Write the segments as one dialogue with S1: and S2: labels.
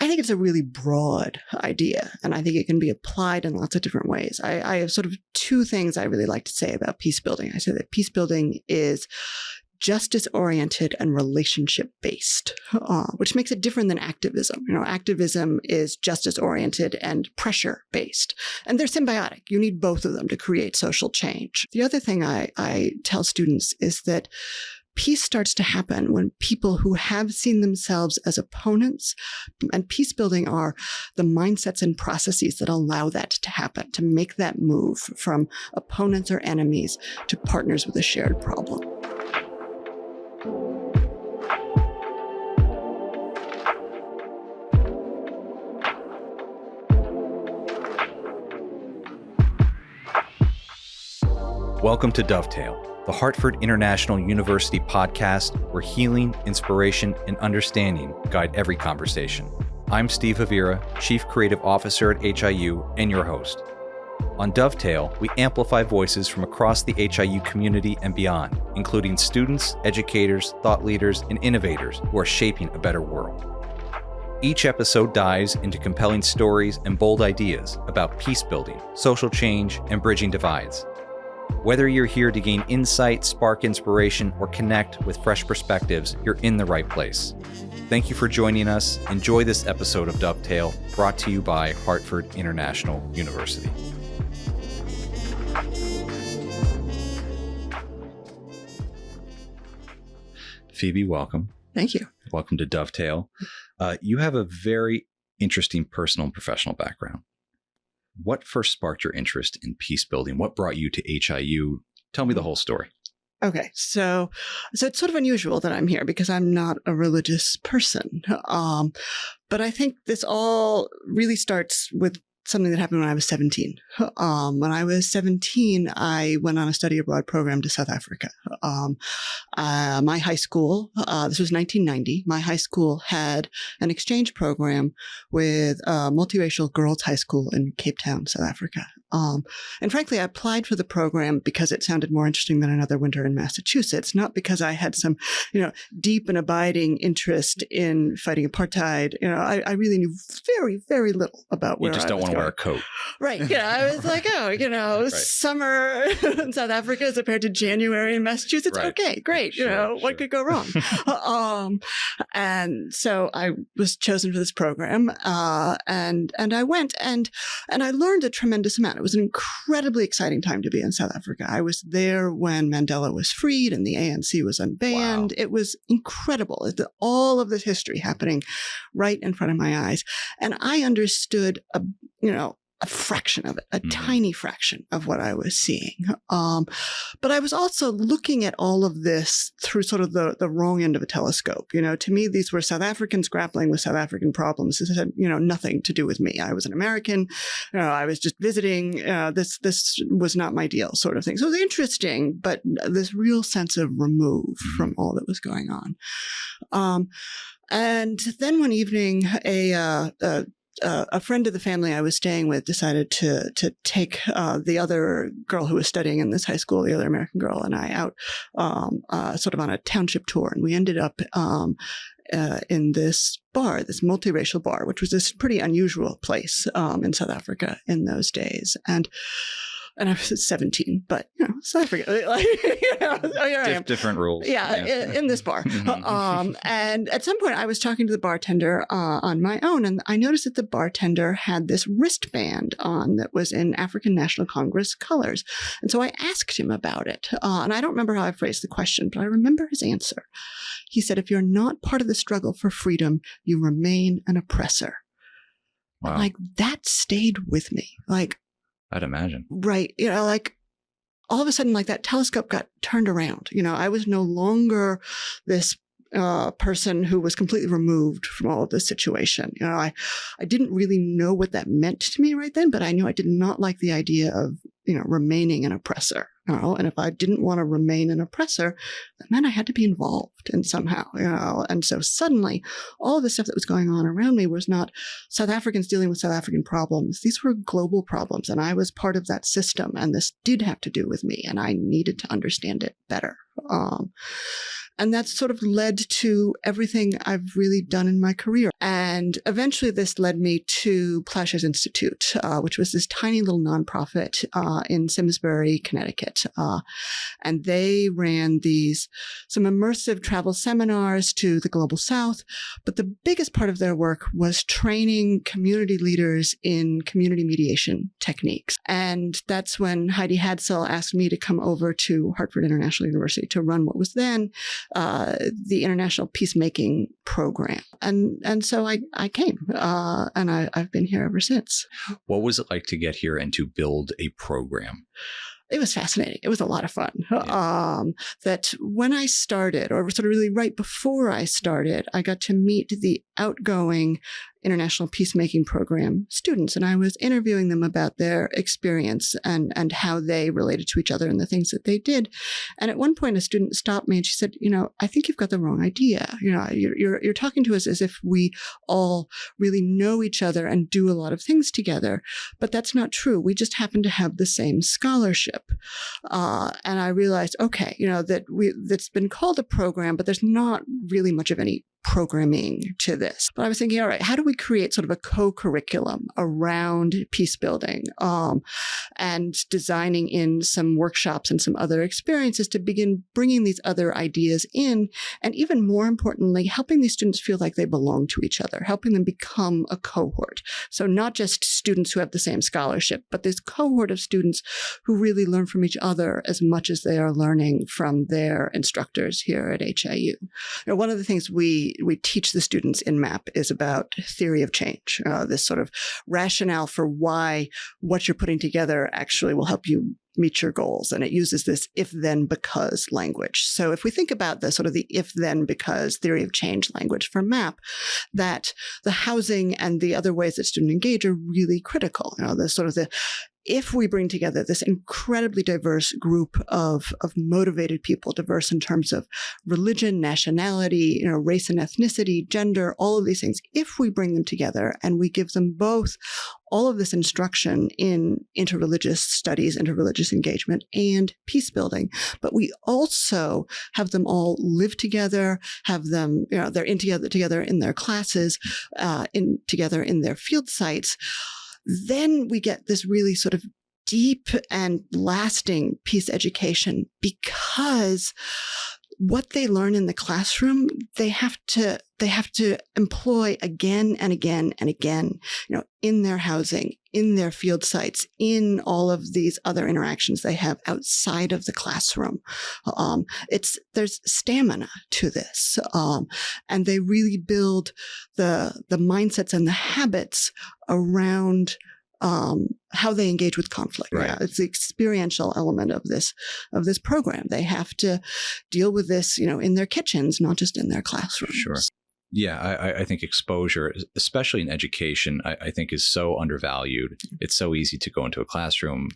S1: I think it's a really broad idea, and I think it can be applied in lots of different ways. I have sort of two things I really like to say about peace building. I say that peace building is justice-oriented and relationship-based, which makes it different than activism. Activism is justice-oriented and pressure-based, and they're symbiotic. You need both of them to create social change. The other thing I tell students is that peace starts to happen when people who have seen themselves as opponents, and peace building are the mindsets and processes that allow that to happen, to make that move from opponents or enemies to partners with a shared problem.
S2: Welcome to Dovetail, the Hartford International University podcast where healing, inspiration, and understanding guide every conversation. I'm Steve Havira, Chief Creative Officer at HIU and your host. On Dovetail, we amplify voices from across the HIU community and beyond, including students, educators, thought leaders, and innovators who are shaping a better world. Each episode dives into compelling stories and bold ideas about peace building, social change, and bridging divides. Whether you're here to gain insight, spark inspiration, or connect with fresh perspectives, you're in the right place. Thank you for joining us. Enjoy this episode of Dovetail, brought to you by Hartford International University. Phoebe, welcome.
S1: Thank you.
S2: Welcome to Dovetail. You have a very interesting personal and professional background. What first sparked your interest in peace building? What brought you to HIU? Tell me the whole story.
S1: Okay, so it's sort of unusual that I'm here because I'm not a religious person. But I think this all really starts with something that happened when I was 17. When I was 17, I went on a study abroad program to South Africa. My high school, this was 1990, my high school had an exchange program with a multiracial girls' high school in Cape Town, South Africa. And frankly, I applied for the program because it sounded more interesting than another winter in Massachusetts, not because I had some, deep and abiding interest in fighting apartheid. I really knew very, very little about where I was going.
S2: You just don't want to wear a coat.
S1: Right. I was like, right. Summer in South Africa as compared to January in Massachusetts. Right. Okay, great.
S2: Sure.
S1: What could go wrong? And so I was chosen for this program, and I went and I learned a tremendous amount. It was an incredibly exciting time to be in South Africa. I was there when Mandela was freed and the ANC was unbanned. Wow. It was incredible. All of this history happening right in front of my eyes. And I understood a fraction of it, a tiny fraction of what I was seeing. But I was also looking at all of this through sort of the wrong end of a telescope. To me, these were South Africans grappling with South African problems. This had, nothing to do with me. I was an American. I was just visiting. This was not my deal, sort of thing. So it was interesting, but this real sense of remove from all that was going on. And then one evening, a friend of the family I was staying with decided to take the other girl who was studying in this high school, the other American girl, and I out sort of on a township tour. And we ended up in this bar, this multiracial bar, which was this pretty unusual place in South Africa in those days. And I was 17, but, South Africa, here I am.
S2: Different rules.
S1: Yeah. In this bar. And at some point I was talking to the bartender on my own, and I noticed that the bartender had this wristband on that was in African National Congress colors. And so I asked him about it. And I don't remember how I phrased the question, but I remember his answer. He said, if you're not part of the struggle for freedom, you remain an oppressor.
S2: Wow.
S1: And that stayed with me.
S2: I'd imagine.
S1: Right. All of a sudden, that telescope got turned around. I was no longer this person who was completely removed from all of this situation. I didn't really know what that meant to me right then, but I knew I did not like the idea of, remaining an oppressor. And if I didn't want to remain an oppressor, that meant I had to be involved in somehow, And so suddenly, all of the stuff that was going on around me was not South Africans dealing with South African problems. These were global problems, and I was part of that system, and this did have to do with me, and I needed to understand it better. And that's sort of led to everything I've really done in my career. And eventually this led me to Plowshares Institute, which was this tiny little nonprofit in Simsbury, Connecticut. And they ran some immersive travel seminars to the Global South. But the biggest part of their work was training community leaders in community mediation techniques. And that's when Heidi Hadsell asked me to come over to Hartford International University to run what was then the International Peacemaking Program. And so I came, and I've been here ever since.
S2: What was it like to get here and to build a program?
S1: It was fascinating. It was a lot of fun.
S2: Yeah.
S1: That when I started, or sort of really right before I started, I got to meet the outgoing International Peacemaking Program students, and I was interviewing them about their experience and how they related to each other and the things that they did. And at one point, a student stopped me and she said, I think you've got the wrong idea. You're talking to us as if we all really know each other and do a lot of things together, but that's not true. We just happen to have the same scholarship. And I realized, that's been called a program, but there's not really much of any programming to this. But I was thinking, all right, how do we create sort of a co-curriculum around peace building, and designing in some workshops and some other experiences to begin bringing these other ideas in, and even more importantly, helping these students feel like they belong to each other, helping them become a cohort. So not just students who have the same scholarship, but this cohort of students who really learn from each other as much as they are learning from their instructors here at HIU. One of the things we teach the students in MAP is about theory of change, this sort of rationale for why what you're putting together actually will help you meet your goals. And it uses this if, then, because language. So if we think about the sort of the if, then, because theory of change language for MAP, that the housing and the other ways that students engage are really critical. If we bring together this incredibly diverse group of motivated people, diverse in terms of religion, nationality, race and ethnicity, gender, all of these things, if we bring them together and we give them both all of this instruction in interreligious studies, interreligious engagement, and peace building, but we also have them all live together, have them, they're together in their classes, together in their field sites, then we get this really sort of deep and lasting peace education, because what they learn in the classroom, they have to employ again and again and again, in their housing, in their field sites, in all of these other interactions they have outside of the classroom. There's stamina to this, and they really build the mindsets and the habits around how they engage with conflict.
S2: Right.
S1: Yeah, it's the experiential element of this program. They have to deal with this, in their kitchens, not just in their classrooms.
S2: Sure. Yeah, I think exposure, especially in education, I think is so undervalued. It's so easy to go into a classroom,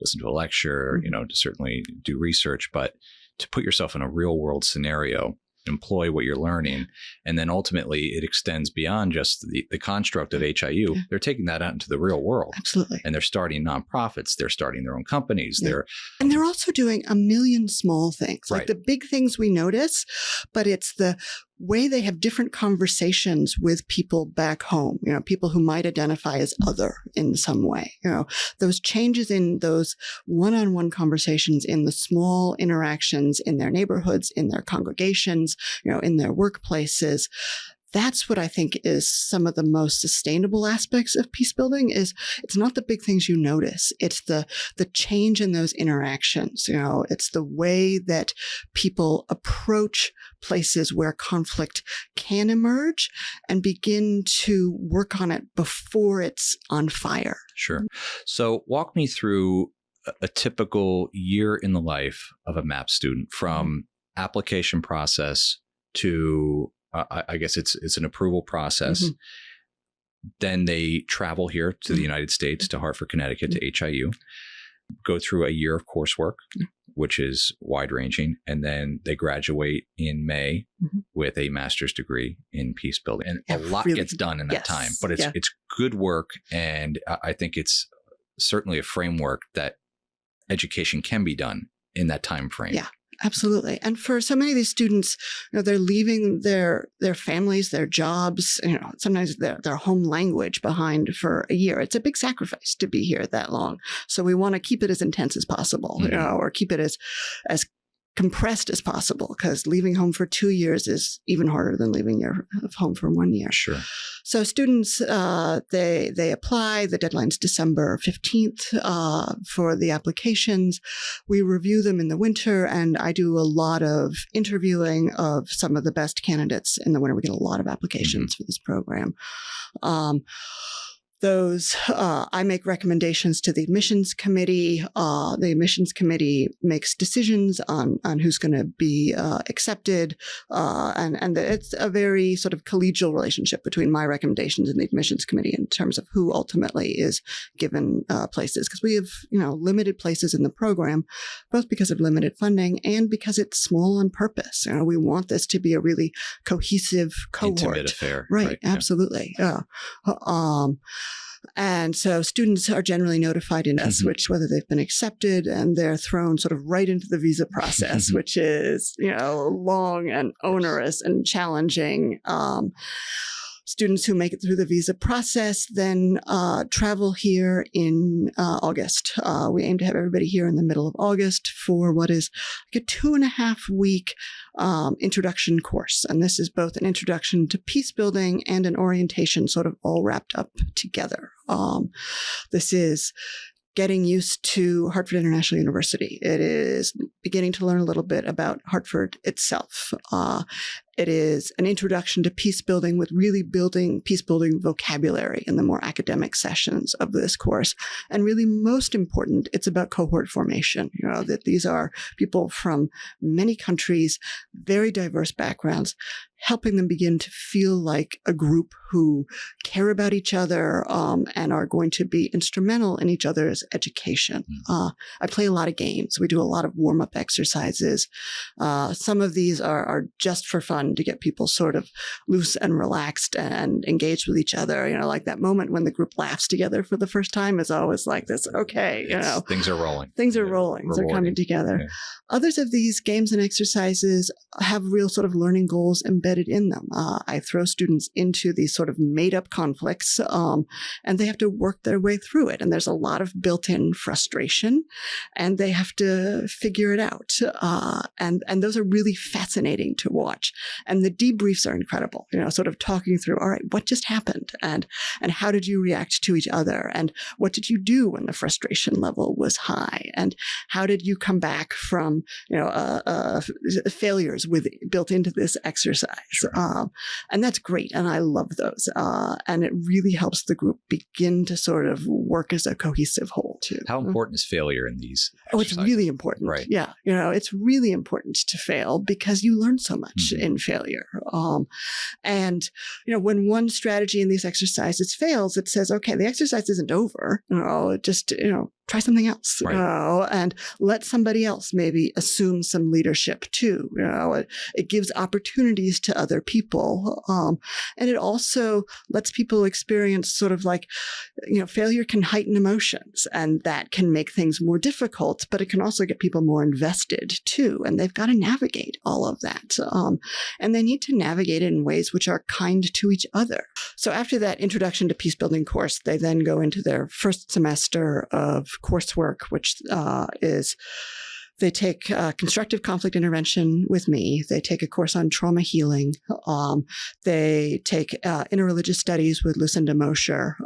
S2: listen to a lecture, to certainly do research, but to put yourself in a real world scenario, employ what you're learning, and then ultimately it extends beyond just the construct of HIU. Yeah. They're taking that out into the real world.
S1: Absolutely.
S2: And they're starting nonprofits. They're starting their own companies.
S1: Yeah. They're also doing a million small things, like
S2: right.
S1: the big things we notice, but it's the way they have different conversations with people back home, people who might identify as other in some way, those changes in those one-on-one conversations, in the small interactions in their neighborhoods, in their congregations, in their workplaces. That's what I think is some of the most sustainable aspects of peace building. Is it's not the big things you notice. It's the change in those interactions. It's the way that people approach places where conflict can emerge and begin to work on it before it's on fire.
S2: Sure. So walk me through a typical year in the life of a MAP student, from application process to I guess it's an approval process. Mm-hmm. Then they travel here to the United States, to Hartford, Connecticut, to HIU, go through a year of coursework, which is wide ranging. And then they graduate in May with a master's degree in peace building. And a lot gets done in that time, but it's good work. And I think it's certainly a framework that education can be done in that time frame.
S1: Yeah. Absolutely. And for so many of these students, they're leaving their families, their jobs, sometimes their home language behind for a year. It's a big sacrifice to be here that long. So we want to keep it as intense as possible, or keep it as compressed as possible, because leaving home for 2 years is even harder than leaving your home for 1 year.
S2: Sure.
S1: So students, they apply. The deadline's December 15th for the applications. We review them in the winter, and I do a lot of interviewing of some of the best candidates in the winter. We get a lot of applications for this program. I make recommendations to the admissions committee. The admissions committee makes decisions on who's going to be accepted. And it's a very sort of collegial relationship between my recommendations and the admissions committee in terms of who ultimately is given places. Because we have, limited places in the program, both because of limited funding and because it's small on purpose. We want this to be a really cohesive cohort.
S2: Intimate affair.
S1: Right. Absolutely. Yeah. And so students are generally notified in Switch whether they've been accepted, and they're thrown sort of right into the visa process, which is, long and onerous and challenging. Students who make it through the visa process then travel here in August. We aim to have everybody here in the middle of August for what is like a 2.5-week introduction course. And this is both an introduction to peace building and an orientation sort of all wrapped up together. This is getting used to Hartford International University. It is beginning to learn a little bit about Hartford itself. It is an introduction to peace building with really building peace building vocabulary in the more academic sessions of this course. And really most important, it's about cohort formation, that these are people from many countries, very diverse backgrounds, helping them begin to feel like a group who care about each other and are going to be instrumental in each other's education. I play a lot of games. We do a lot of warm-up exercises. Some of these are just for fun to get people sort of loose and relaxed and engaged with each other. Like that moment when the group laughs together for the first time is always like this, okay,
S2: Things are rolling.
S1: Things are rolling. They're coming together. Yeah. Others of these games and exercises have real sort of learning goals embedded in them. I throw students into these sort of made-up conflicts, and they have to work their way through it. And there's a lot of built-in frustration, and they have to figure it out. And those are really fascinating to watch. And the debriefs are incredible, sort of talking through, all right, what just happened? And how did you react to each other? And what did you do when the frustration level was high? And how did you come back from, failures built into this exercise? Sure. And that's great. And I love those. And it really helps the group begin to sort of work as a cohesive whole too.
S2: How important is failure in these exercises?
S1: Oh, it's really important.
S2: Right.
S1: Yeah. It's really important to fail because you learn so much in failure. And when one strategy in these exercises fails, it says, okay, the exercise isn't over. Just, try something else,
S2: right.
S1: And let somebody else maybe assume some leadership too. It gives opportunities to other people. And it also lets people experience sort of like, failure can heighten emotions, and that can make things more difficult, but it can also get people more invested too. And they've got to navigate all of that. And they need to navigate it in ways which are kind to each other. So after that introduction to peace building course, they then go into their first semester of coursework, which is they take constructive conflict intervention with me. They take a course on trauma healing. They take interreligious studies with Lucinda Mosher,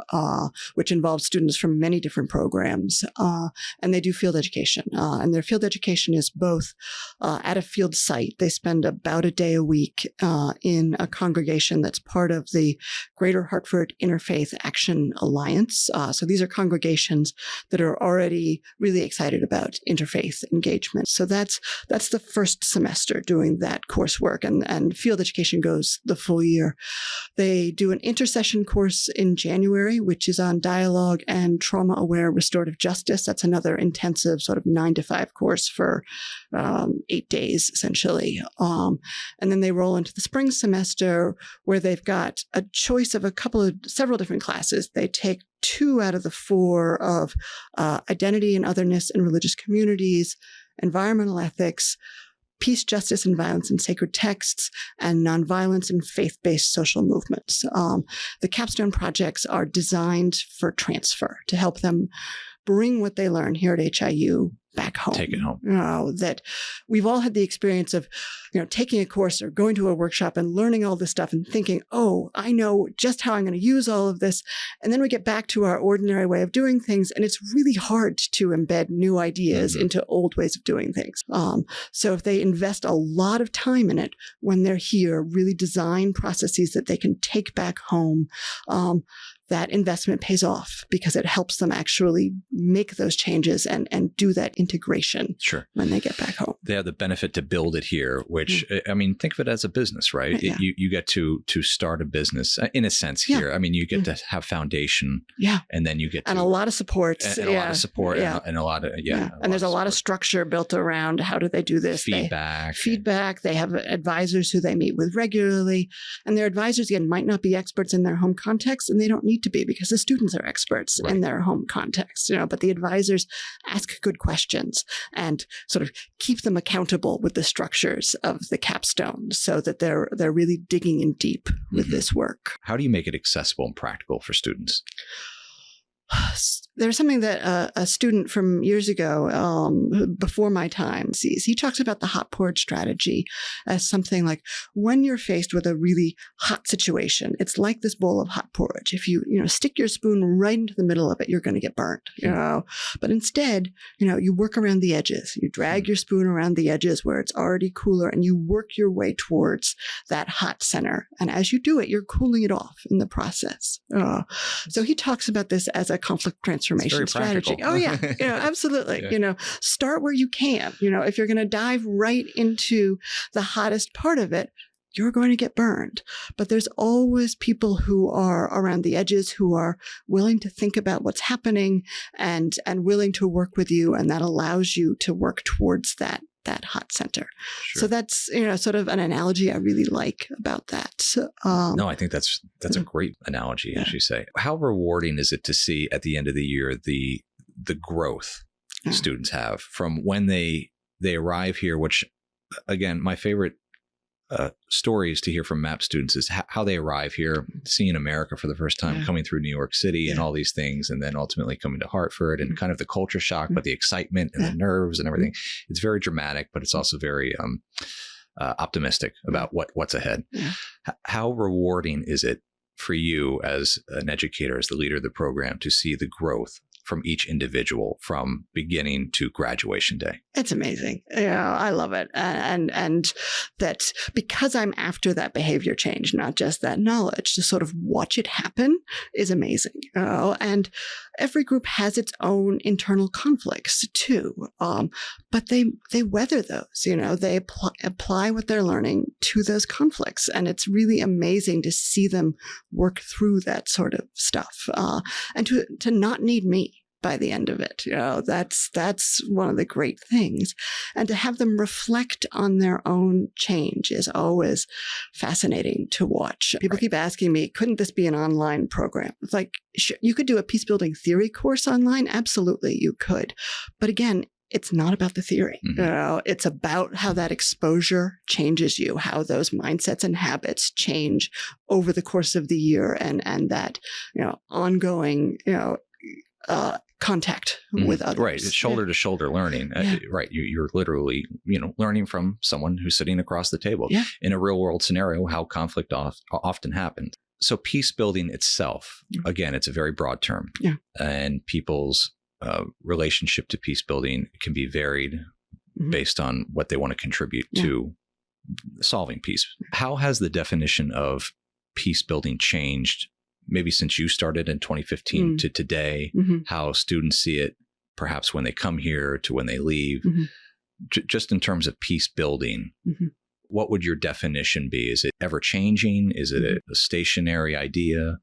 S1: which involves students from many different programs. And they do field education. And their field education is both at a field site. They spend about a day a week in a congregation that's part of the Greater Hartford Interfaith Action Alliance. So these are congregations that are already really excited about interfaith engagement. So that's the first semester doing that coursework, and field education goes the full year. They do an intercession course in January, which is on dialogue and trauma-aware restorative justice. That's another intensive sort of 9-to-5 course for 8 days, essentially. And then they roll into the spring semester where they've got a choice of several different classes. They take 2 out of the 4 of identity and otherness in religious communities, environmental ethics, peace, justice, and violence in sacred texts, and nonviolence in faith-based social movements. The capstone projects are designed for transfer to help them bring what they learn here at HIU back home.
S2: Take it home.
S1: That we've all had the experience of, taking a course or going to a workshop and learning all this stuff and thinking, oh, I know just how I'm going to use all of this. And then we get back to our ordinary way of doing things. And it's really hard to embed new ideas into old ways of doing things. So if they invest a lot of time in it when they're here, really design processes that they can take back home, that investment pays off because it helps them actually make those changes and do that integration when they get back home.
S2: They have the benefit to build it here, which, I mean, think of it as a business, right?
S1: Yeah.
S2: You get to start a business in a sense here.
S1: Yeah.
S2: I mean, you get to have foundation and then you get to...
S1: And a lot of support.
S2: And a lot of support and a lot of,
S1: And there's a lot of structure built around how do they do this?
S2: Feedback.
S1: They have advisors who they meet with regularly. And their advisors, again, might not be experts in their home context, and they don't need to be because the students are experts in their home context, but the advisors ask good questions and sort of keep them accountable with the structures of the capstone so that they're really digging in deep with this work.
S2: How do you make it accessible and practical for students?
S1: There's something that a student from years ago, before my time, sees. He talks about the hot porridge strategy as something like, when you're faced with a really hot situation, it's like this bowl of hot porridge. If you stick your spoon right into the middle of it, you're going to get burnt. But instead, you work around the edges. You drag your spoon around the edges where it's already cooler, and you work your way towards that hot center. And as you do it, you're cooling it off in the process. So he talks about this as a conflict transformation strategy. Oh yeah, absolutely. Start where you can. If you're going to dive right into the hottest part of it, you're going to get burned. But there's always people who are around the edges who are willing to think about what's happening and willing to work with you, and that allows you to work towards that hot center. So that's, sort of an analogy I really like about that.
S2: No, I think that's a great analogy, as you say. How rewarding is it to see at the end of the year the growth students have from when they arrive here, which, again, my favorite stories to hear from MAP students is how they arrive here, seeing America for the first time, coming through New York City and all these things, and then ultimately coming to Hartford and kind of the culture shock, but the excitement and the nerves and everything. It's very dramatic, but it's also very optimistic about what's ahead. How rewarding is it for you as an educator, as the leader of the program, to see the growth from each individual from beginning to graduation day?
S1: It's amazing. I love it. And that because I'm after that behavior change, not just that knowledge, to sort of watch it happen is amazing. And every group has its own internal conflicts too. But they weather those, they apply what they're learning to those conflicts. And it's really amazing to see them work through that sort of stuff, and to not need me by the end of it. That's one of the great things. And to have them reflect on their own change is always fascinating to watch. People keep asking me, couldn't this be an online program? It's like, sure, you could do a peacebuilding theory course online. Absolutely, you could. But again, it's not about the theory. It's about how that exposure changes you, how those mindsets and habits change over the course of the year, and that, ongoing, contact with others. Right. It's
S2: shoulder to shoulder learning. Right. You're literally, learning from someone who's sitting across the table in a real world scenario, how conflict often happens. So peace building itself, again, it's a very broad term, and people's relationship to peace building can be varied based on what they want to contribute to solving peace. How has the definition of peace building changed, maybe since you started in 2015 to today, how students see it, perhaps when they come here to when they leave, just in terms of peace building? What would your definition be? Is it ever changing? Is it a stationary idea?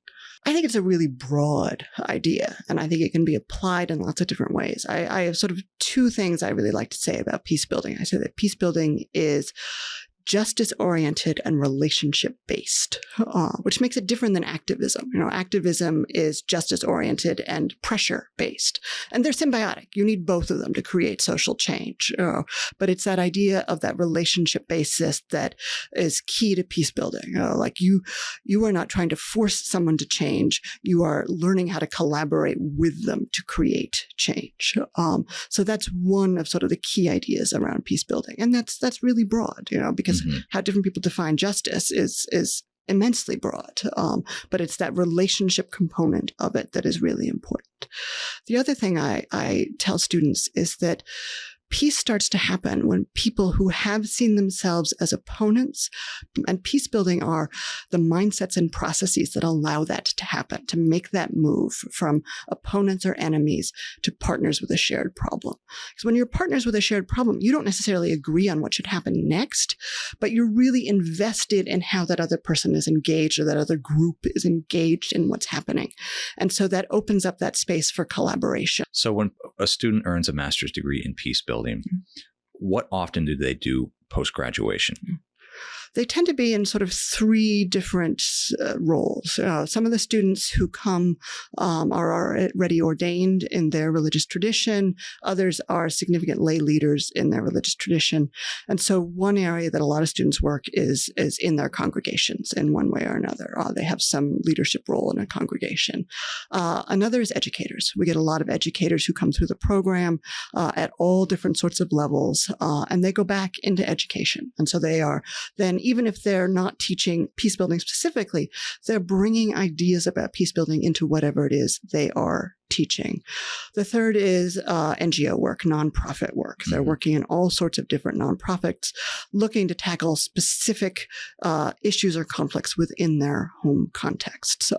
S1: I think it's a really broad idea, and I think it can be applied in lots of different ways. I have sort of two things I really like to say about peace building. I say that peace building is justice-oriented and relationship-based, which makes it different than activism. Activism is justice-oriented and pressure-based, and they're symbiotic. You need both of them to create social change. But it's that idea of that relationship basis that is key to peace building. Like you are not trying to force someone to change. You are learning how to collaborate with them to create change. So that's one of sort of the key ideas around peace building, and that's really broad, because how different people define justice is immensely broad. But it's that relationship component of it that is really important. The other thing I tell students is that peace starts to happen when people who have seen themselves as opponents, and peace building are the mindsets and processes that allow that to happen, to make that move from opponents or enemies to partners with a shared problem. Because when you're partners with a shared problem, you don't necessarily agree on what should happen next, but you're really invested in how that other person is engaged or that other group is engaged in what's happening. And so that opens up that space for collaboration.
S2: So when a student earns a master's degree in peace building, what often do they do post-graduation?
S1: They tend to be in sort of three different roles. Some of the students who come are already ordained in their religious tradition. Others are significant lay leaders in their religious tradition. And so one area that a lot of students work is in their congregations in one way or another. They have some leadership role in a congregation. Another is educators. We get a lot of educators who come through the program at all different sorts of levels, and they go back into education. And so they are then, even if they're not teaching peace building specifically, they're bringing ideas about peace building into whatever it is they are teaching. The third is NGO work, nonprofit work. They're working in all sorts of different nonprofits, looking to tackle specific issues or conflicts within their home contexts.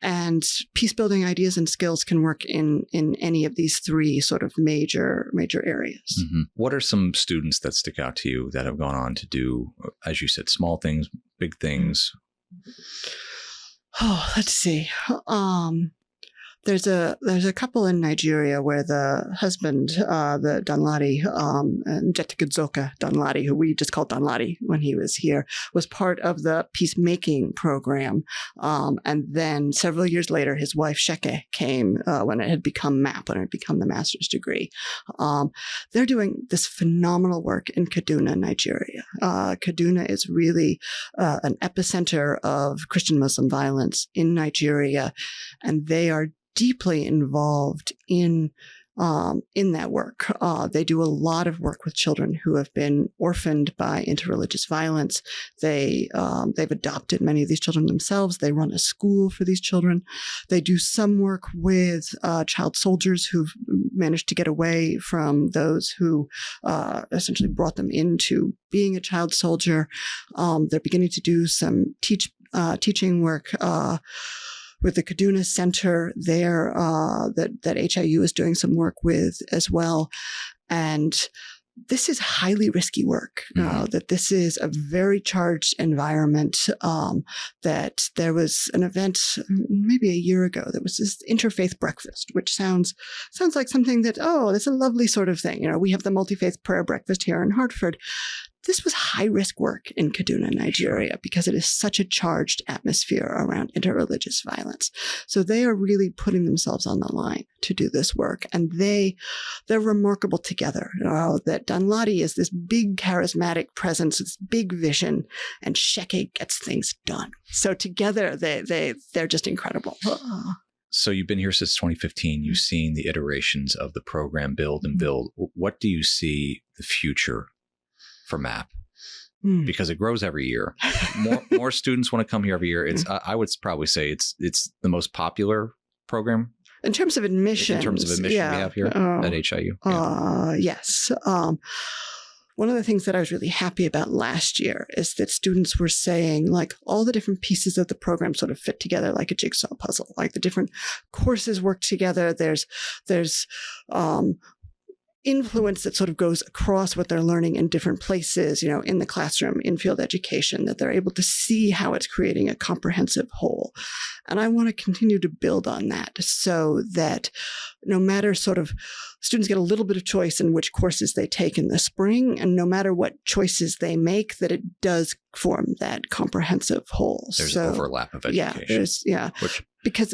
S1: And peace building ideas and skills can work in any of these three sort of major areas.
S2: What are some students that stick out to you that have gone on to do, as you said, small things, big things?
S1: Oh, let's see. There's a couple in Nigeria where the husband, the Danladi, Njetikadzoka Danladi, who we just called Danladi when he was here, was part of the peacemaking program. And then several years later, his wife Sheke came when it had become MAP, when it had become the master's degree. They're doing this phenomenal work in Kaduna, Nigeria. Kaduna is really an epicenter of Christian-Muslim violence in Nigeria, and they are deeply involved in that work. They do a lot of work with children who have been orphaned by interreligious violence. They've adopted many of these children themselves. They run a school for these children. They do some work with child soldiers who've managed to get away from those who essentially brought them into being a child soldier. They're beginning to do some teaching work with the Kaduna Center there that HIU is doing some work with as well. And this is highly risky work, that this is a very charged environment, that there was an event maybe a year ago. There was this interfaith breakfast, which sounds like something that, it's a lovely sort of thing. We have the multi-faith prayer breakfast here in Hartford. This was high-risk work in Kaduna, Nigeria, because it is such a charged atmosphere around interreligious violence. So they are really putting themselves on the line to do this work, and they're remarkable together. That Danladi is this big charismatic presence, this big vision, and Sheke gets things done. So together, they're just incredible.
S2: So you've been here since 2015. You've seen the iterations of the program build and build. What do you see the future for MAP? Because it grows every year. More students want to come here every year. It's I would probably say it's the most popular program
S1: in terms of admission.
S2: We have here at HIU.
S1: Yes. One of the things that I was really happy about last year is that students were saying, like, all the different pieces of the program sort of fit together like a jigsaw puzzle. Like the different courses work together. There's influence that sort of goes across what they're learning in different places, in the classroom, in field education, that they're able to see how it's creating a comprehensive whole. And I want to continue to build on that so that no matter sort of students get a little bit of choice in which courses they take in the spring, and no matter what choices they make, that it does form that comprehensive whole.
S2: There's overlap of education.
S1: Because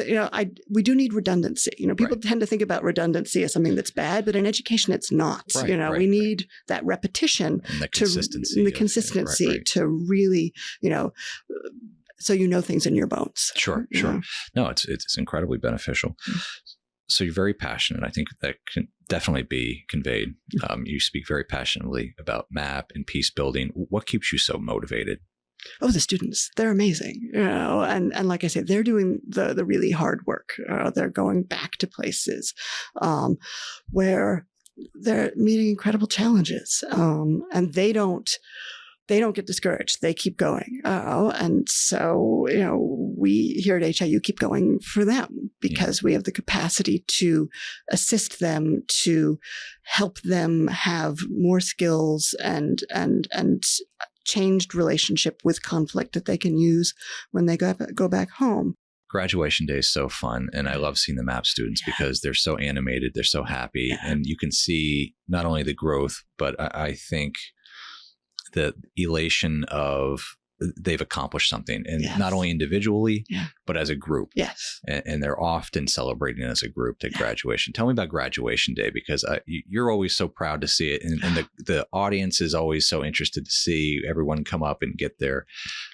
S1: we do need redundancy. People tend to think about redundancy as something that's bad, but in education it's not. We need that repetition
S2: and the consistency,
S1: to really, so things in your bones.
S2: Sure. No, it's incredibly beneficial. So you're very passionate. I think that can definitely be conveyed. You speak very passionately about MAP and peace building. What keeps you so motivated?
S1: Oh, the students, they're amazing, and like I said, they're doing the really hard work. They're going back to places where they're meeting incredible challenges, and they don't get discouraged. They keep going. And so, we here at HIU keep going for them because we have the capacity to assist them, to help them have more skills and changed relationship with conflict that they can use when they go back home.
S2: Graduation day is so fun. And I love seeing the MAP students because they're so animated. They're so happy. And you can see not only the growth, but I think the elation of they've accomplished something, and not only individually, but as a group.
S1: Yes.
S2: And they're often celebrating as a group at graduation. Tell me about graduation day, because you're always so proud to see it. And the audience is always so interested to see everyone come up and get their,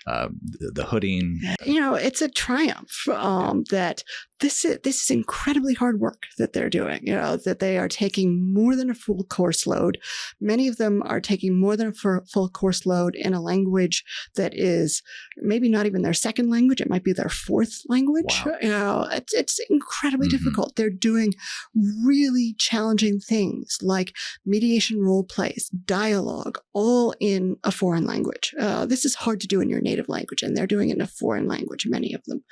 S2: the hooding.
S1: It's a triumph that this is incredibly hard work that they're doing, that they are taking more than a full course load. Many of them are taking more than a full course load in a language that is maybe not even their second language. It might be their fourth language. Wow. It's incredibly difficult. They're doing really challenging things like mediation role plays, dialogue, all in a foreign language. This is hard to do in your native language, and they're doing it in a foreign language, many of them.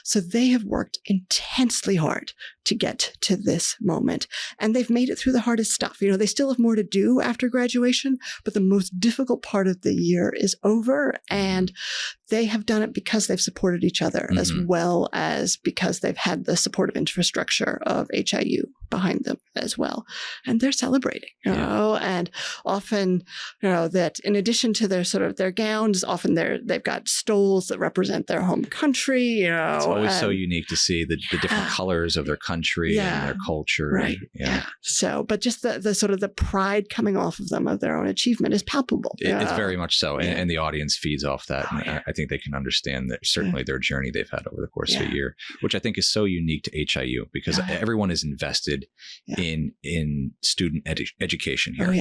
S1: So they have worked intensely hard to get to this moment, and they've made it through the hardest stuff. They still have more to do after graduation, but the most difficult part of the year is over, and they have done it because they've supported each other as well as because they've had the supportive infrastructure of HIU behind them as well. And they're celebrating, and often, that in addition to their gowns, often they've got stoles that represent their home country, It's
S2: always so unique to see the different colors of their country and their culture.
S1: Right. So, but just the sort of the pride coming off of them of their own achievement is palpable.
S2: It's very much so. And the audience feeds off that. I think they can understand that certainly their journey they've had over the course of a year, which I think is so unique to HIU because everyone is invested in student education here.
S1: Oh,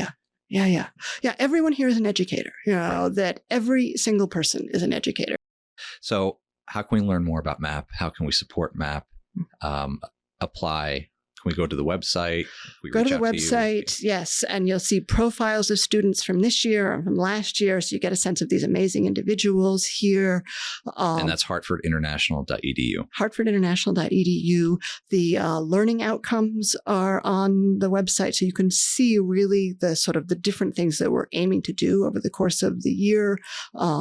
S1: yeah. Everyone here is an educator, that every single person is an educator.
S2: So how can we learn more about MAP? How can we support MAP? Apply? Can we go to the website?
S1: Go to the website, yes, and you'll see profiles of students from this year and from last year, so you get a sense of these amazing individuals here.
S2: And that's hartfordinternational.edu.
S1: hartfordinternational.edu. The learning outcomes are on the website, so you can see really the sort of the different things that we're aiming to do over the course of the year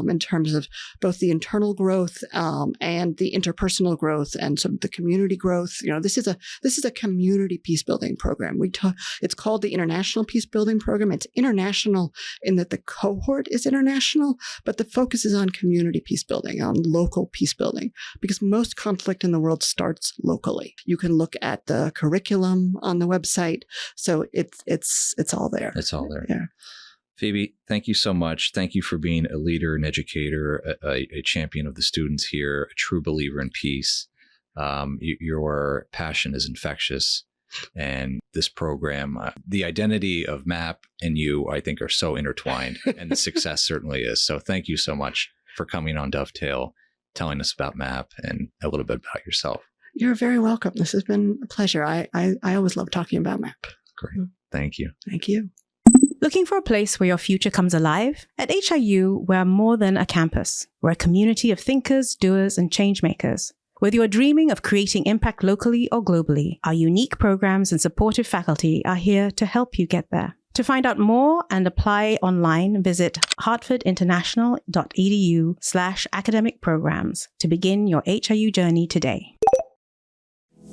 S1: in terms of both the internal growth and the interpersonal growth and some of the community growth. This is a community peacebuilding program. It's called the International Peacebuilding Program. It's international in that the cohort is international, but the focus is on community peacebuilding, on local peacebuilding, because most conflict in the world starts locally. You can look at the curriculum on the website, so it's all there. It's all there. Yeah.
S2: Phoebe, thank you so much. Thank you for being a leader, an educator, a champion of the students here, a true believer in peace. Your passion is infectious, and this program, the identity of MAP and you, I think, are so intertwined, and the success certainly is. So thank you so much for coming on Dovetail, telling us about MAP and a little bit about yourself.
S1: You're very welcome. This has been a pleasure. I always love talking about MAP.
S2: Great. Thank you.
S1: Thank you.
S3: Looking for a place where your future comes alive? At HIU, we're more than a campus. We're a community of thinkers, doers, and change makers. Whether you're dreaming of creating impact locally or globally, our unique programs and supportive faculty are here to help you get there. To find out more and apply online, visit hartfordinternational.edu/academic programs to begin your HIU journey today.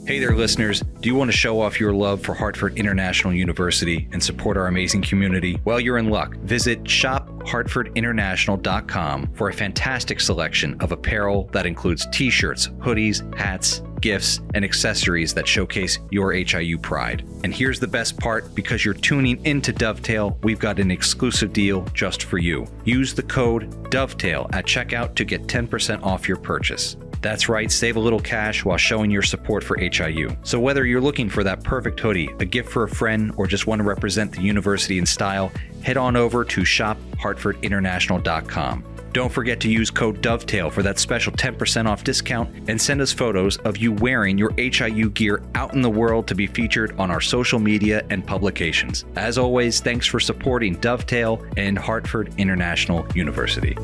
S2: Hey there, listeners. Do you want to show off your love for Hartford International University and support our amazing community? Well, you're in luck. Visit shophartfordinternational.com for a fantastic selection of apparel that includes t-shirts, hoodies, hats, gifts, and accessories that showcase your HIU pride. And here's the best part, because you're tuning into Dovetail, we've got an exclusive deal just for you. Use the code Dovetail at checkout to get 10% off your purchase. That's right, save a little cash while showing your support for HIU. So whether you're looking for that perfect hoodie, a gift for a friend, or just want to represent the university in style, head on over to shophartfordinternational.com. Don't forget to use code Dovetail for that special 10% off discount, and send us photos of you wearing your HIU gear out in the world to be featured on our social media and publications. As always, thanks for supporting Dovetail and Hartford International University.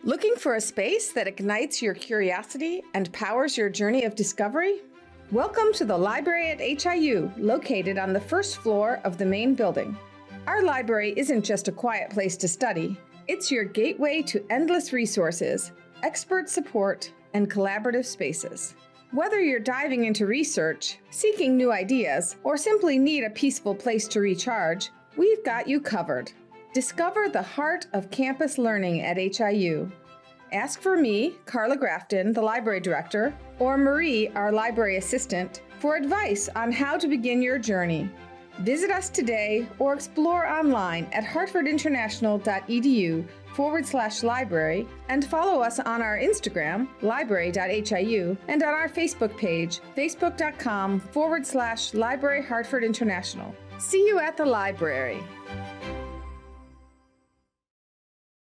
S4: Looking for a space that ignites your curiosity and powers your journey of discovery? Welcome to the library at HIU, located on the first floor of the main building. Our library isn't just a quiet place to study, it's your gateway to endless resources, expert support, and collaborative spaces. Whether you're diving into research, seeking new ideas, or simply need a peaceful place to recharge, we've got you covered. Discover the heart of campus learning at HIU. Ask for me, Carla Grafton, the library director, or Marie, our library assistant, for advice on how to begin your journey. Visit us today or explore online at hartfordinternational.edu/library, and follow us on our Instagram, library.hiu, and on our Facebook page, facebook.com/library Hartford International. See you at the library.